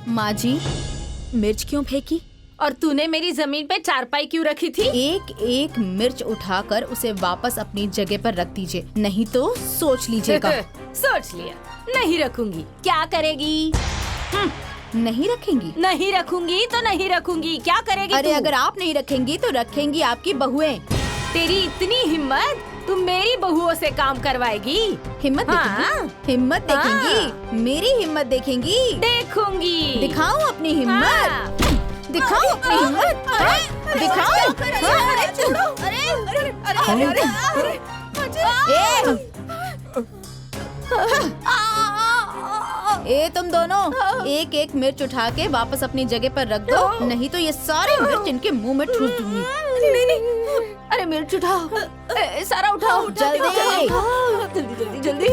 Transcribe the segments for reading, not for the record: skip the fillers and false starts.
माँ जी, मिर्च क्यों फेंकी? और तूने मेरी जमीन पे चारपाई क्यों रखी थी? एक एक मिर्च उठाकर उसे वापस अपनी जगह पर रख दीजिए, नहीं तो सोच लीजिएगा। सोच लिया, नहीं रखूंगी। क्या करेगी? नहीं रखेंगी? नहीं रखूंगी तो नहीं रखूंगी। क्या करेगी? अरे तू? अगर आप नहीं रखेंगी तो रखेंगी आपकी बहुएं। तेरी इतनी हिम्मत, तुम मेरी बहुओं से काम करवाएगी? हिम्मत हाँ। देखेंगी? हिम्मत देखेंगी? मेरी हिम्मत देखेंगी? देखूंगी। दिखाऊं अपनी हिम्मत? दिखाओ अपनी हिम्मत, दिखाओ। ए तुम दोनों, एक एक मिर्च उठा के वापस अपनी जगह पर रख दो, नहीं तो ये सारी मिर्च इनके मुंह में ठूस दूंगी। नहीं नहीं, अरे मिर्च उठाओ, सारा उठाओ, जल्दी जल्दी जल्दी जल्दी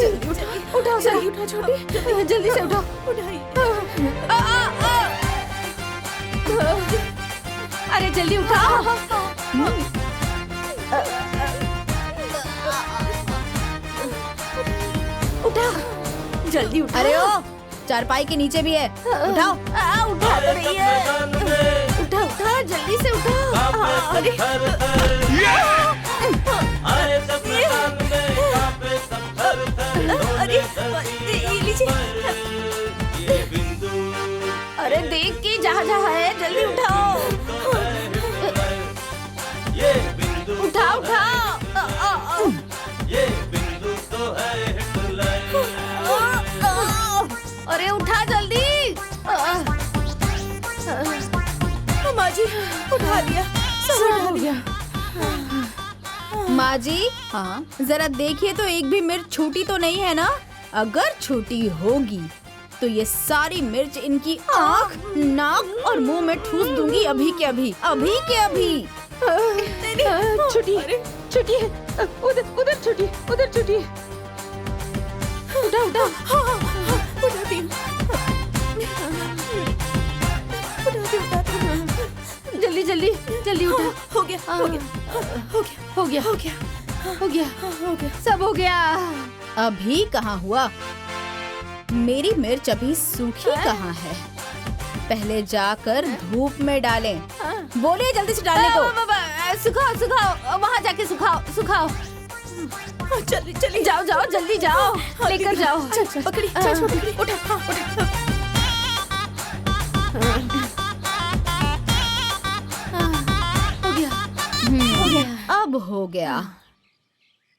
उठाओ, सारी उठाओ छोटी, जल्दी से उठाओ। अरे जल्दी उठाओ। उठा, जल्दी उठा। अरे ओ, चारपाई के नीचे भी है, उठाओ। उठा तो रही है। उठा उठा, जल्दी से उठा। अरे ये लीजिए। अरे देख के जहाँ जहाँ है, जल्दी उठाओ। उठा उठा। अरे उठा जल्दी। माँ जी, उठा लिया, सब उठा लिया। माँ जी, हाँ जरा देखिए तो एक भी मिर्च छूटी तो नहीं है ना? अगर छूटी होगी तो ये सारी मिर्च इनकी आँख, नाक और मुंह में ठूस दूंगी अभी के अभी, अभी के अभी। छुट्टी, छुट्टी है, उधर छुट्टी, उधर छुट्टी। उठा उठा, उठाती हूँ, जल्दी जल्दी जल्दी उठा। हो गया, हो गया, हो गया, हो गया, हो गया, हो गया, सब हो गया। अभी कहाँ हुआ? मेरी मिर्च अभी सूखी कहाँ है? पहले जाकर धूप में डालें। बोलिए जल्दी से डालने को। सुखाओ सुखाओ, वहाँ जाके सुखाओ सुखाओ। चली चली, जाओ जाओ जल्दी जाओ, लेकर जाओ। पकड़ी, पकड़ी, उठा, उठा। हो गया, हो गया, अब हो गया।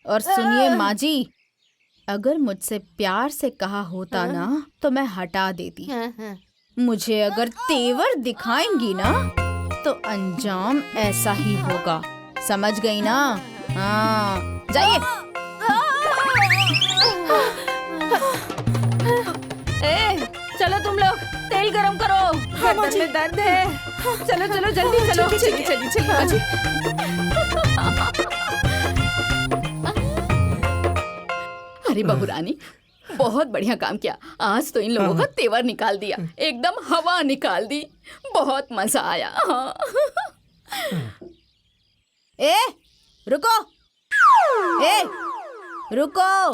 और सुनिए माँ जी, अगर मुझसे प्यार से कहा होता ना तो मैं हटा देती। मुझे अगर तेवर दिखाएंगी ना तो अंजाम ऐसा ही होगा, समझ गई ना? हाँ, जाइए। चलो तुम लोग, तेल गरम करो, गर्दन में दर्द है। चलो चलो जल्दी चलो, चलिए चलिए चलिए। अरे बहू रानी, बहुत बढ़िया काम किया। आज तो इन लोगों का तेवर निकाल दिया, एकदम हवा निकाल दी। बहुत मजा आया। ए रुको, ए रुको।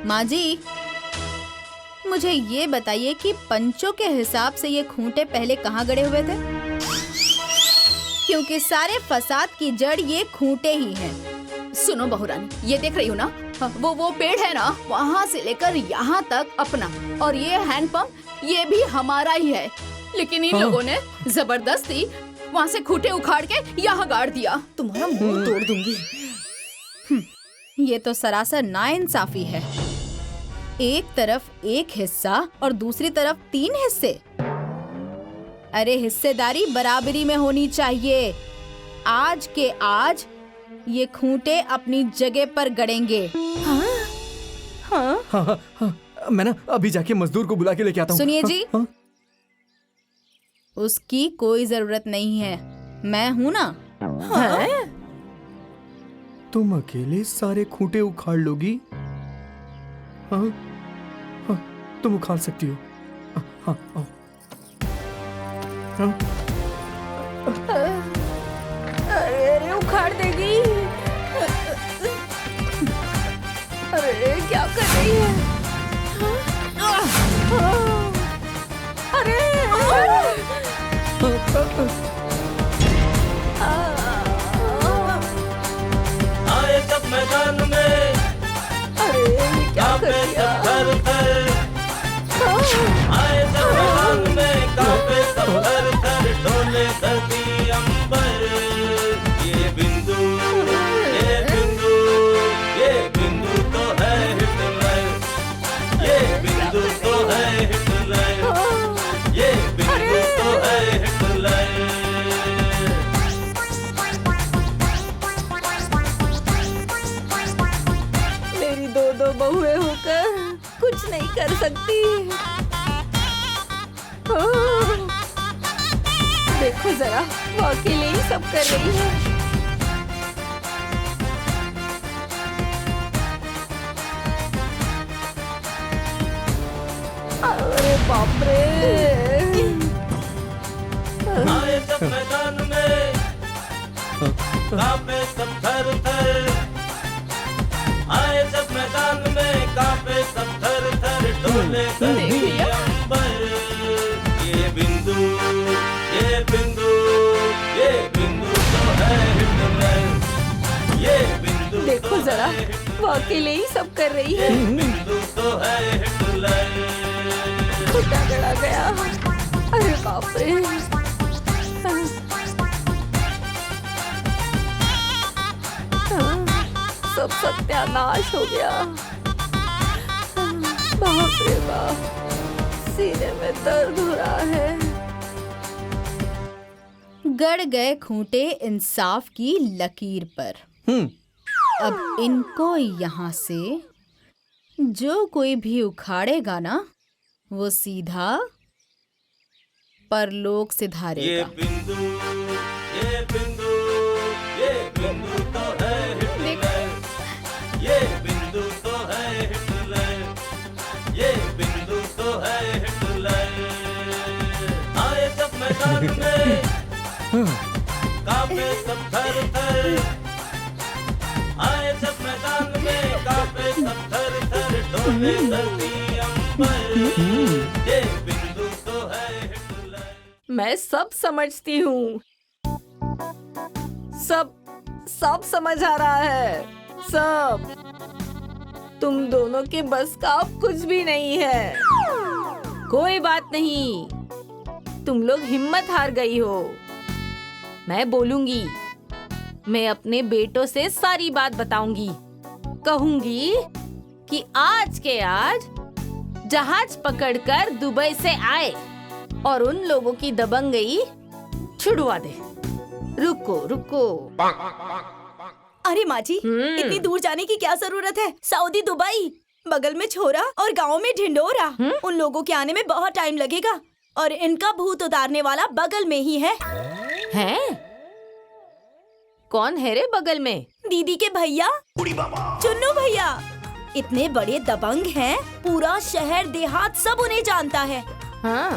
माँ जी, मुझे ये बताइए कि पंचों के हिसाब से ये खूंटे पहले कहाँ गड़े हुए थे? क्योंकि सारे फसाद की जड़ ये खूंटे ही हैं। सुनो बहू रानी, ये देख रही हो ना, वो पेड़ है ना, वहाँ से लेकर यहाँ तक अपना, और ये हैंडपंप ये भी हमारा ही है। लेकिन इन लोगों ने जबरदस्ती वहाँ से खूंटे उखाड़ के यहाँ गाड़ दिया। तुम्हारा मुंह तोड़ दूंगी। ये तो सरासर नाइंसाफी है। एक तरफ एक हिस्सा और दूसरी तरफ 3 हिस्से। अरे हिस्सेदारी बराबरी में होनी चाहिए। आज के आज ये खूंटे अपनी जगह पर गड़ेंगे। हाँ, मैं ना अभी जाके मजदूर को बुला के लेके आता हूँ। सुनिए जी, उसकी कोई जरूरत नहीं है, मैं हूँ ना। तुम अकेले सारे खूंटे उखाड़ लोगी? हाँ, हाँ, तुम उखाड़ सकती हो। हाँ, आओ। हाँ, अरे उखाड़ देगी। अरे क्या कर रही है? अरे आए सब मैदान में, अरे क्या कर दिया? थर-थर। आए सब मैदान में, कांपे सब थर-थर, डोले धरती अंबर। ये बिंदु तो है हिटलर, ये बिंदु तो है हिटलर, ये बिंदु तो है हिटलर। मेरी दो बहुएं होकर कुछ नहीं कर सकती। देखो जरा, वो अकेले ही सब कर रही है। अरे बाप रे! आए सब मैदान में, कांपे सब थर-थर। आए सब मैदान में, कांपे सब थर-थर, डोले धरती अंबर। ये बिंदु तो है हिटलर, ये बिंदु देखो जरा, वो अकेले ही सब कर रही है। बिंदु तो है हिटलर। खुदा गड़ा गया। अरे बाप रे! सब सत्यानाश हो गया। बाप रे बाप, सीने में दर्द हो रहा है। गड़ गए खूंटे इंसाफ की लकीर पर। अब इनको यहाँ से जो कोई भी उखाड़ेगा ना, वो सीधा परलोक से ये धारेगा। बिंदु तो है हिटलर, ये बिंदु तो है हिटलर, ये बिंदु तो है हिटलर। आए सब मैदान में, कांपे सब थर-थर। आए सब मैदान में, कांपे सब थर-थर, डोले धरती अंबर। ये बिंदु तो है हिटलर। मैं सब समझती हूँ। सब समझ आ रहा है। सब। तुम दोनों के बस का अब कुछ भी नहीं है। कोई बात नहीं, तुम लोग हिम्मत हार गई हो। मैं बोलूंगी, मैं अपने बेटों से सारी बात बताऊंगी। कहूंगी कि आज के आज जहाज पकड़कर दुबई से आए और उन लोगों की दबंगई छुड़वा दे। रुको। अरे माँ जी, इतनी दूर जाने की क्या जरूरत है? सऊदी, दुबई, बगल में छोरा और गांव में ढिंडोरा। उन लोगों के आने में बहुत टाइम लगेगा और इनका भूत उतारने वाला बगल में ही है। हैं? कौन है रे बगल में? दीदी के भैया, चुन्नू भैया। इतने बड़े दबंग हैं, पूरा शहर देहात सब उन्हें जानता है। हाँ।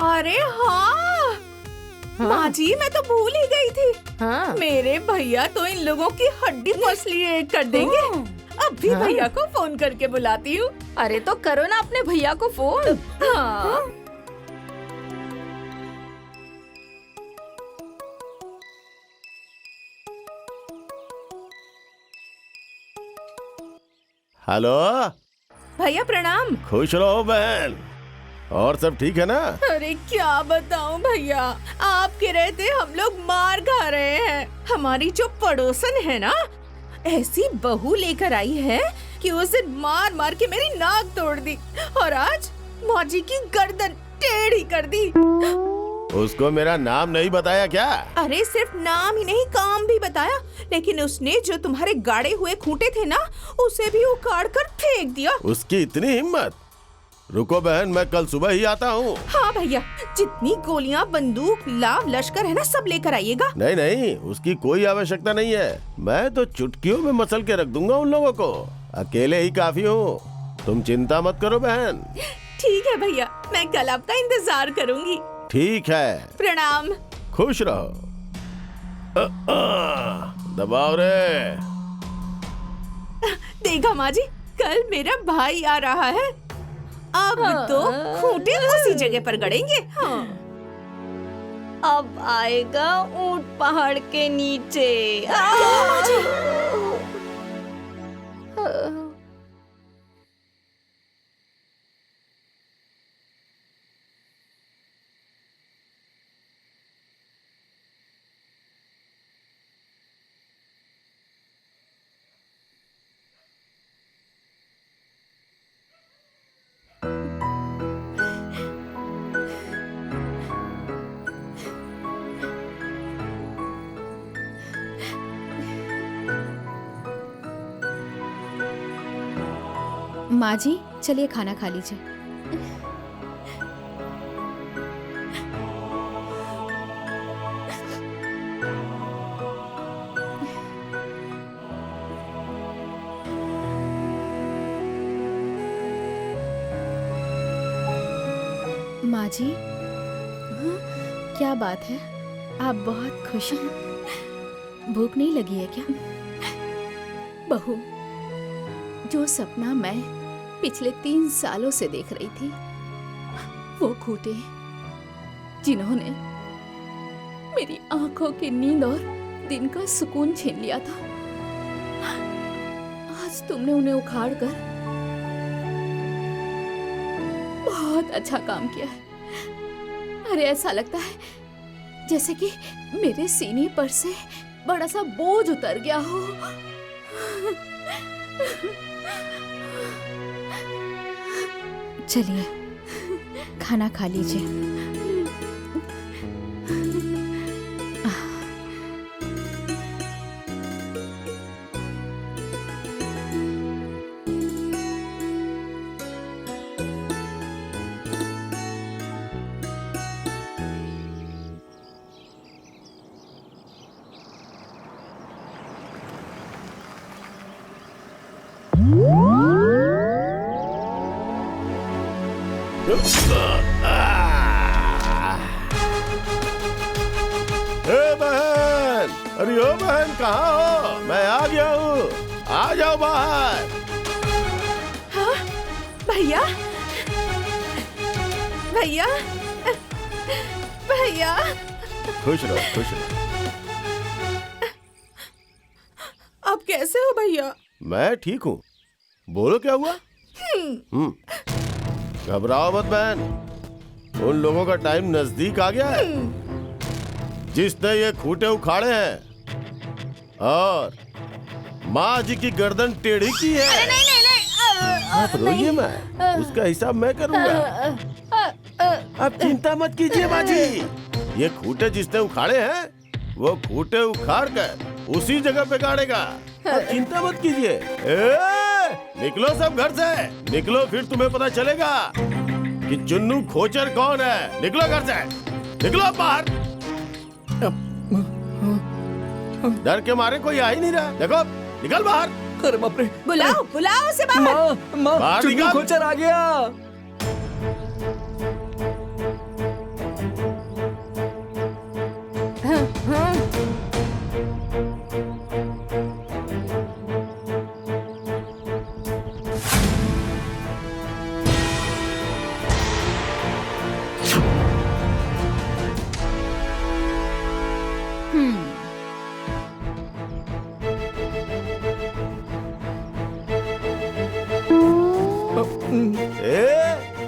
अरे हाँ, माँ जी, मैं तो भूल ही गई थी। हाँ। मेरे भैया तो इन लोगों की हड्डी मसली कर देंगे। अब भी भैया को फोन करके बुलाती हूँ। अरे तो करो ना अपने भैया को फोन। हाँ। हेलो भैया प्रणाम। खुश रहो बहन। और सब ठीक है ना? अरे क्या बताऊं भैया, आपके रहते हम लोग मार खा रहे हैं। हमारी जो पड़ोसन है ना, ऐसी बहू लेकर आई है कि उस दिन मार मार के मेरी नाक तोड़ दी और आज माँ जी की गर्दन टेढ़ी कर दी। उसको मेरा नाम नहीं बताया क्या? अरे सिर्फ नाम ही नहीं, काम भी बताया। लेकिन उसने जो तुम्हारे गाड़े हुए खूंटे थे ना, उसे भी उखाड़ कर फेंक दिया। उसकी इतनी हिम्मत? रुको बहन, मैं कल सुबह ही आता हूँ। हाँ भैया, जितनी गोलियां, बंदूक, लाव लश्कर है ना, सब लेकर आइएगा। नहीं, उसकी कोई आवश्यकता नहीं है। मैं तो चुटकियों में मसल के रख दूंगा उन लोगों को। अकेले ही काफी हूँ, तुम चिंता मत करो बहन। ठीक है भैया, मैं कल आपका इंतजार करूंगी। ठीक है, प्रणाम। खुश रहो। दबाओ रे। देखा माँ जी, कल मेरा भाई आ रहा है। अब तो खूंटे उसी जगह पर गड़ेंगे। हाँ। अब आएगा ऊंट पहाड़ के नीचे। माँ जी चलिए खाना खा लीजिए। माँ जी क्या बात है, आप बहुत खुश हैं। भूख नहीं लगी है क्या? बहू, जो सपना मैं पिछले 3 सालों से देख रही थी, वो खूंटे जिन्होंने मेरी आंखों की नींद और दिन का सुकून छीन लिया था, आज तुमने उन्हें उखाड़ कर बहुत अच्छा काम किया है। अरे ऐसा लगता है जैसे कि मेरे सीने पर से बड़ा सा बोझ उतर गया हो। चलिए खाना खा लीजिए। बहन, अरे ओ बहन कहाँ हो? मैं आ गया हूँ, आ जाओ बाहर। हाँ भैया, भैया, भैया। खुश रहो, खुश रहो। आप कैसे हो भैया? मैं ठीक हूँ, बोलो क्या हुआ? घबराओ मत बहन, उन लोगों का टाइम नजदीक आ गया है जिसने ये खूंटे उखाड़े हैं और माँ जी की गर्दन टेढ़ी की है। अरे नहीं नहीं नहीं, आप रोइए मैं, उसका हिसाब मैं करूंगा। आप चिंता मत कीजिए माँ जी, ये खूंटे जिसने उखाड़े हैं वो खूंटे उखाड़ कर उसी जगह पे गाड़ेगा। आप चिंता मत कीजिए। निकलो सब घर से, निकलो, फिर तुम्हें पता चलेगा कि चुन्नू खोचर कौन है। निकलो घर से, निकलो बाहर। डर के मारे कोई आ ही नहीं रहा, देखो, निकल बाहर। अरे बाप रे, बुलाओ बुलाओ उसे बाहर। माँ बाहर चुन्नू निकल। खोचर आ गया।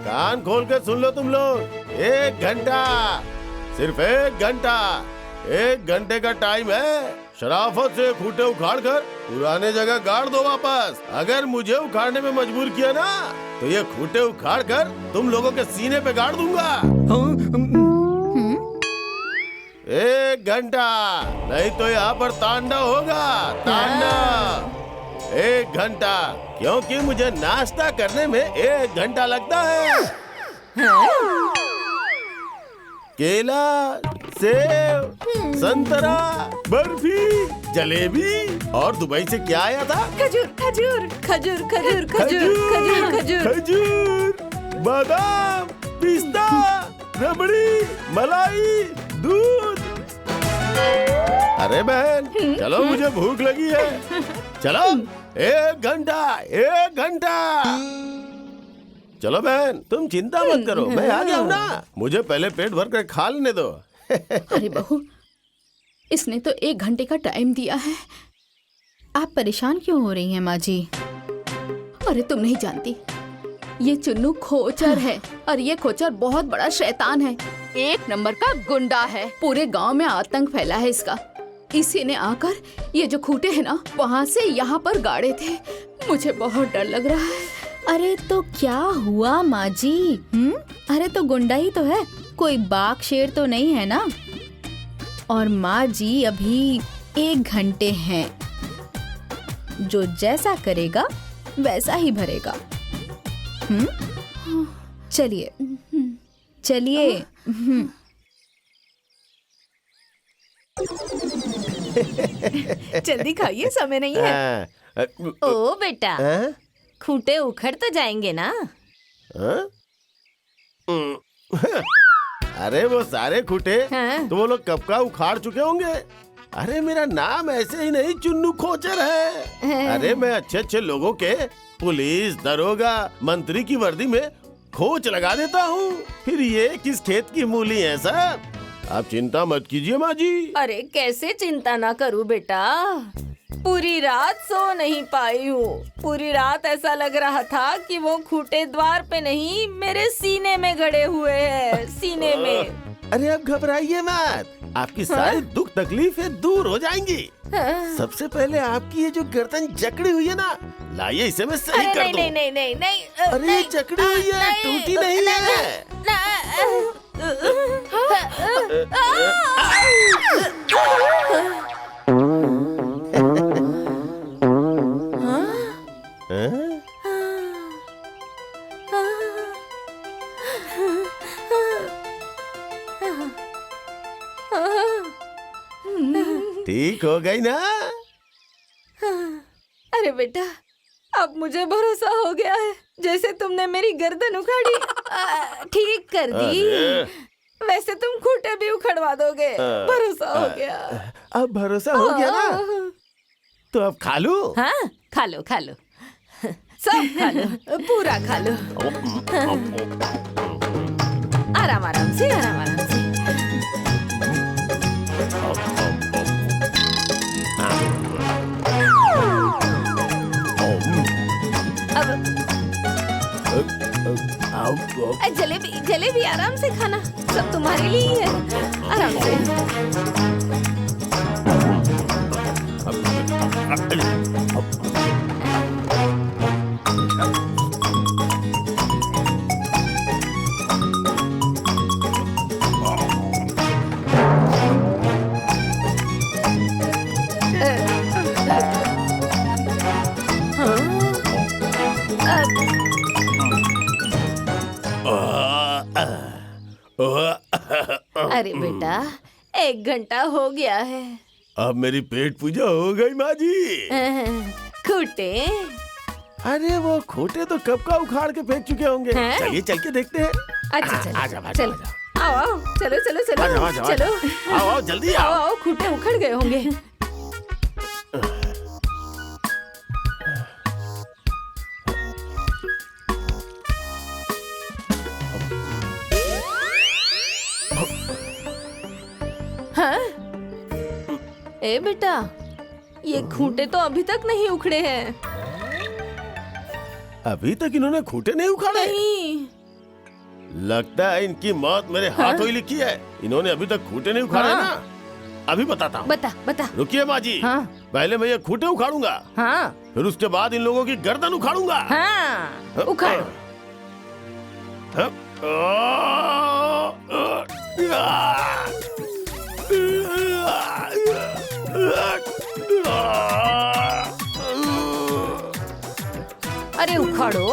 कान खोल के सुन लो तुम लोग, 1 घंटा, सिर्फ 1 घंटा, 1 घंटे का टाइम है। शराफत से खूंटे उखाड़ कर पुराने जगह गाड़ दो वापस। अगर मुझे उखाड़ने में मजबूर किया ना तो ये खूंटे उखाड़ कर तुम लोगों के सीने पे गाड़ दूंगा। 1 घंटा, नहीं तो यहाँ पर तांडव होगा, तांडव। 1 घंटा, क्योंकि मुझे नाश्ता करने में 1 घंटा लगता है। केला, सेब, संतरा, बर्फी, जलेबी और दुबई से क्या आया था? खजूर खजूर खजूर खजूर खजूर खजूर खजूर खजूर, बादाम, पिस्ता, रबड़ी, मलाई, दूध। अरे बहन चलो, मुझे भूख लगी है, चलो। 1 घंटा, 1 घंटा। चलो बहन, तुम चिंता मत करो, मैं आ गया हूँ ना। मुझे पहले पेट भर कर खा लेने दो। अरे बहू, इसने तो 1 घंटे का टाइम दिया है। आप परेशान क्यों हो रही हैं माँ जी? अरे तुम नहीं जानती, ये चुन्नू खोचर है और ये खोचर बहुत बड़ा शैतान है, 1 नंबर का गुंडा है। पूरे गांव में आतंक फैला है इसका। इसी ने आकर ये जो खूंटे हैं ना, वहाँ से यहाँ पर गाड़े थे। मुझे बहुत डर लग रहा है। अरे तो क्या हुआ माँ जी? अरे तो गुंडा ही तो है, कोई बाघ शेर तो नहीं है ना। और माँ जी अभी 1 घंटे हैं, जो जैसा करेगा वैसा ही भरेगा। चलिए चलिए। जल्दी खाइए, समय नहीं है। ओ बेटा, खूंटे उखड़ तो जाएंगे ना? अरे वो सारे खूंटे हाँ? तो वो लोग कब का उखाड़ चुके होंगे। अरे मेरा नाम ऐसे ही नहीं चुन्नू खोचर है। अरे मैं अच्छे अच्छे लोगों के पुलिस, दरोगा, मंत्री की वर्दी में खोच लगा देता हूँ। फिर ये किस खेत की मूली है सर? आप चिंता मत कीजिए माँ जी। अरे कैसे चिंता ना करूँ बेटा, पूरी रात सो नहीं पाई हूँ। पूरी रात ऐसा लग रहा था कि वो खूंटे द्वार पे नहीं, मेरे सीने में गड़े हुए हैं, सीने में। अरे आप घबराइए मत, आपकी सारी दुख तकलीफें दूर हो जाएंगी। सबसे पहले आपकी ये जो गर्दन जकड़ी हुई है ना, लाइए इसे मैं सही अरे कर नहीं दूं। नहीं नहीं नहीं नहीं, अरे ये जकड़ी हुई है, टूटी नहीं है। ठीक हो गई ना? अरे बेटा, अब मुझे भरोसा हो गया है, जैसे तुमने मेरी गर्दन उखाड़ी ठीक कर दी, वैसे तुम खूंटे भी उखड़वा दोगे। भरोसा हो गया। अब भरोसा हो गया ना, तो अब खा लो। हाँ, खा लो खा लो, सब खा लो, पूरा खा लो। आराम आराम से, आराम आराम से। अब जलेबी जलेबी आराम से खाना, सब तुम्हारे लिए ही है। आराम से। अरे बेटा, 1 घंटा हो गया है। अब मेरी पेट पूजा हो गई माँ जी। खूंटे? अरे वो खूंटे तो कब का उखाड़ के फेंक चुके होंगे। हैं? चलिए चल के देखते हैं। अच्छा चलो, आजा, आजा, चलो, आजा। आओ आओ, चलो चलो चलो, आजा, आजा, आजा। चलो, आओ आओ जल्दी आओ आओ। आओ, खूंटे उखड़ गए होंगे। हाँ? ए बेटा, ये खूंटे तो अभी तक नहीं उखड़े हैं। अभी तक इन्होंने खूंटे नहीं उखाड़े? नहीं। लगता है इनकी मौत मेरे हाथों ही लिखी है। इन्होंने अभी तक खूंटे नहीं उखाड़े हाँ। ना। अभी बताता हूँ। बता बता। रुकिए माँ जी। हाँ। पहले मैं ये खूंटे उखाड़ूंगा, हाँ फिर उसके बाद इन लोगों की गर्दन उखाड़ूंगा। हाँ, उखाड़ो। अरे उखाड़ो।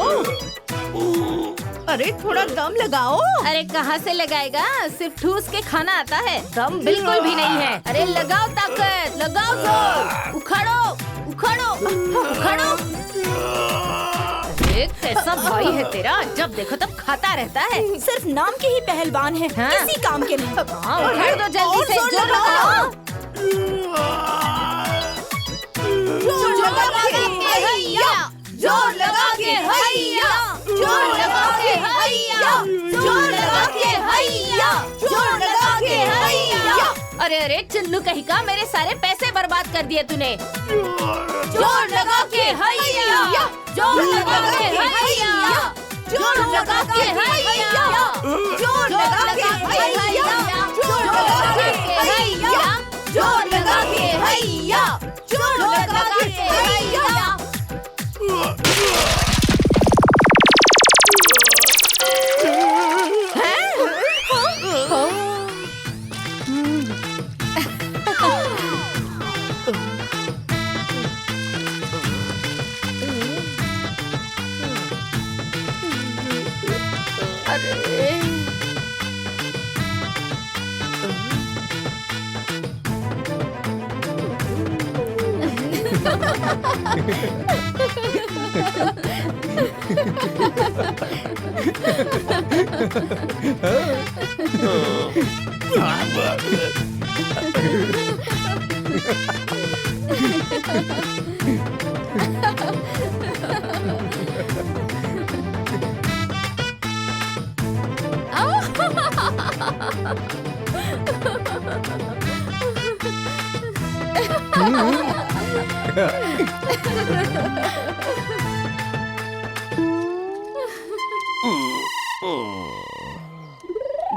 अरे थोड़ा दम लगाओ। अरे कहाँ से लगाएगा, सिर्फ ठूस के खाना आता है, दम बिल्कुल भी नहीं है। अरे लगाओ ताकत, लगाओ जोर, उखाड़ो उखाड़ो उखाड़ो। अरे कैसा भाई है तेरा, जब देखो तब खाता रहता है। सिर्फ नाम के ही पहलवान है, हाँ? किसी काम के नहीं। हाँ, उखाड़ दो जल्दी से, जोर जोर लगाओ। लगाओ। जोर लगा के हैया, जोर लगा के हैया, जोर लगा के हैया, जोर लगा के हैया, जोर लगा के हैया। अरे अरे चुल्लू कहीं का, मेरे सारे पैसे बर्बाद कर दिए तूने। जोर लगा के हैया, जोर लगा के हैया, जोर लगा के हैया, जोर लगा के हैया, जोर लगा के हैया, जोर लगा के हैया, जोर लगा के हैया।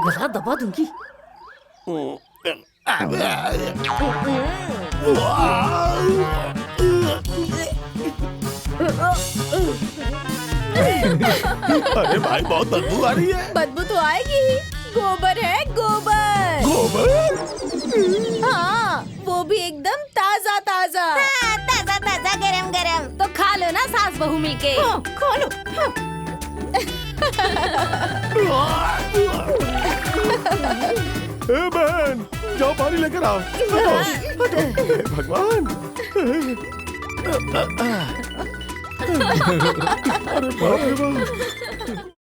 गला दबा दूंगी। अरे भाई बहुत बदबू आ रही है। बदबू तो आएगी ही, गोबर है गोबर। गोबर? हाँ, वो भी एकदम ताजा ताजा। ताजा ताजा गरम गरम। तो खा लो ना सास बहू मिलके। खा लो। ए बहन, जाओ पानी लेकर आओ। हे भगवान। अरे बाप रे बाप।